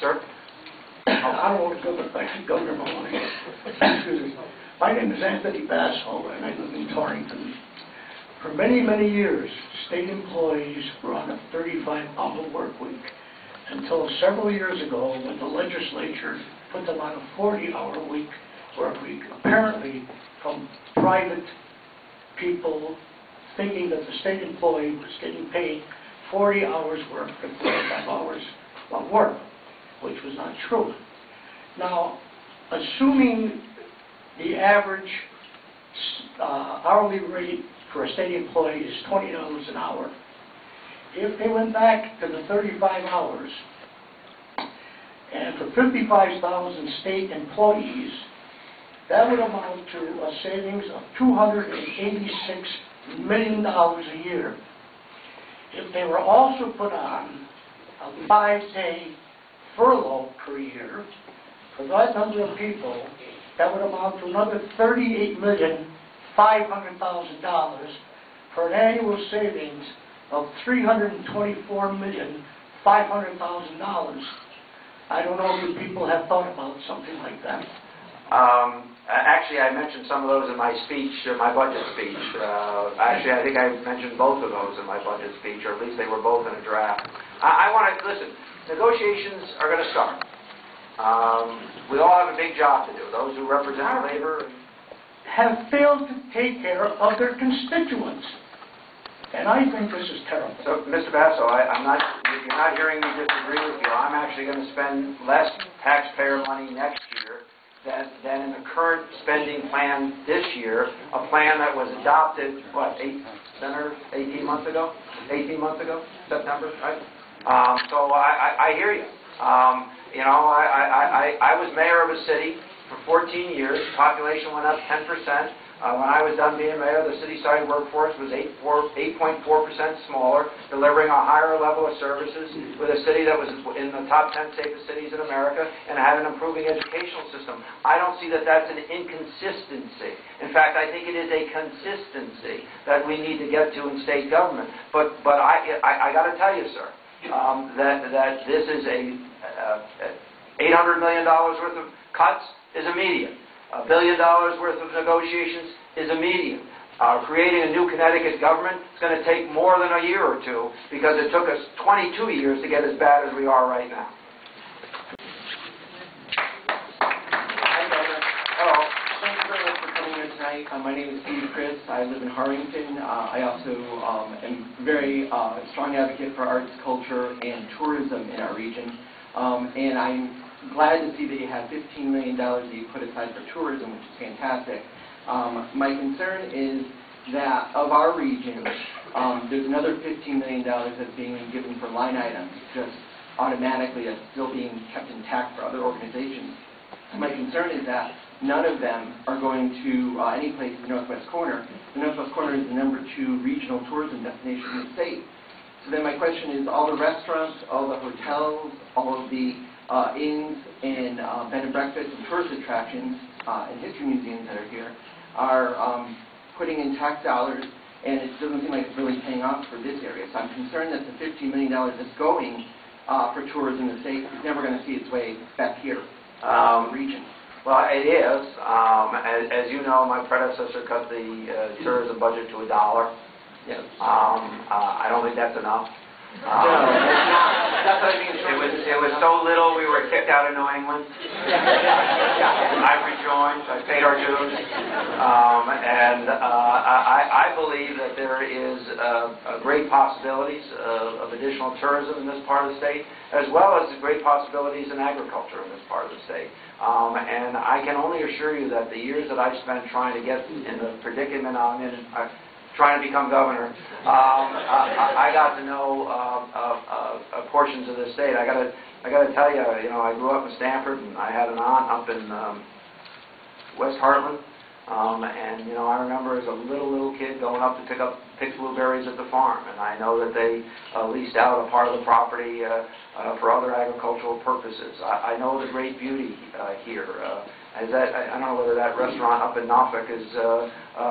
Sir? I don't want to go back to Governor Malloy. Excuse me. My name is Anthony Basso, and I live in Torrington. For many, many years, state employees were on a 35-hour work week until several years ago when the legislature put them on a 40-hour work week, apparently from private people thinking that the state employee was getting paid 40 hours work for 45 hours of work, which was not true. Now, assuming the average hourly rate for a state employee is $20 an hour, if they went back to the 35 hours, and for 55,000 state employees, that would amount to a savings of $286 million a year. If they were also put on a 5-day furlough per year, for that number of people, that would amount to another $38,500,000 for an annual savings of $324,500,000. I don't know if you people have thought about something like that. Actually, I mentioned some of those in my speech, my budget speech. Actually, I think I mentioned both of those in my budget speech, or at least they were both in a draft. I want to, listen, negotiations are going to start. We all have a big job to do, those who represent labor. Have failed to take care of their constituents. And I think this is terrible. So, Mr. Basso, you're not hearing me disagree with you. I'm actually going to spend less taxpayer money next year than in the current spending plan this year, a plan that was adopted, what, 18 months ago? 18 months ago? September, right? So I hear you. You know, I was mayor of a city for 14 years. Population went up 10%. When I was done being mayor, the city-side workforce was 8.4% smaller, delivering a higher level of services with a city that was in the top 10 safest cities in America and had an improving educational system. I don't see that that's an inconsistency. In fact, I think it is a consistency that we need to get to in state government. But I got to tell you, sir, that this is a $800 million worth of cuts is immediate. $1 billion worth of negotiations is immediate. Creating a new Connecticut government is going to take more than a year or two because it took us 22 years to get as bad as we are right now. Hi, Governor. Hello. Thank you very much for coming here tonight. My name is Steve Chris. I live in Harrington. I also am a very strong advocate for arts, culture, and tourism in our region. And I'm glad to see that you have $15 million that you put aside for tourism, which is fantastic. My concern is that of our region, there's another $15 million that's being given for line items, just automatically that's still being kept intact for other organizations. My concern is that none of them are going to any place in the Northwest Corner. The Northwest Corner is the #2 regional tourism destination in the state. So then my question is, all the restaurants, all the hotels, all of the inns and bed and breakfast and tourist attractions and history museums that are here are putting in tax dollars, and it doesn't seem like it's really paying off for this area. So I'm concerned that the $15 million that's going for tourism in the state is never going to see its way back here in the region. Well, it is. As you know, my predecessor cut the tourism budget to $1. Yes. I don't think that's enough. That's what I mean. It was so little we were kicked out of New England. I rejoined. I paid our dues, and I believe that there is great possibilities of additional tourism in this part of the state, as well as great possibilities in agriculture in this part of the state. And I can only assure you that the years that I've spent trying to get in the predicament I'm in, trying to become governor, I got to know portions of the state. I got to tell you, I grew up in Stamford, and I had an aunt up in West Hartland, and I remember as a little kid going up to pick blueberries at the farm, and I know that they leased out a part of the property for other agricultural purposes. I know the great beauty here. I don't know whether that restaurant up in Norfolk is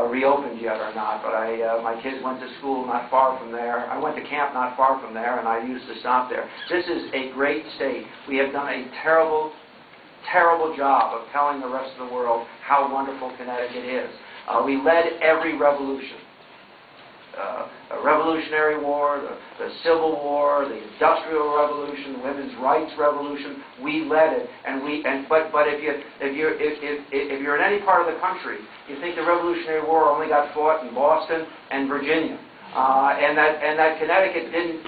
reopened yet or not, but my kids went to school not far from there. I went to camp not far from there, and I used to stop there. This is a great state. We have done a terrible job of telling the rest of the world how wonderful Connecticut is. We led every revolution. The Revolutionary War, the Civil War, the Industrial Revolution, the Women's Rights Revolution. We led it, but if you're in any part of the country, you think the Revolutionary War only got fought in Boston and Virginia, and that Connecticut didn't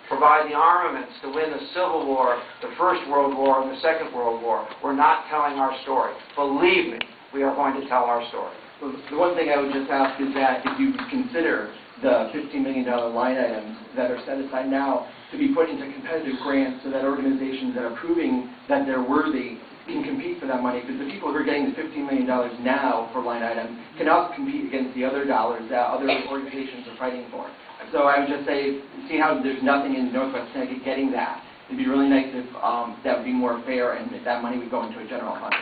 provide the armaments to win the Civil War, the First World War, and the Second World War. We're not telling our story. Believe me, we are going to tell our story. So the one thing I would just ask is that if you consider the $15 million line items that are set aside now to be put into competitive grants so that organizations that are proving that they're worthy can compete for that money, because the people who are getting the $15 million now for line items can also compete against the other dollars that other organizations are fighting for. So I would just say, see how there's nothing in Northwest Connecticut getting that. It'd be really nice if that would be more fair and that money would go into a general fund.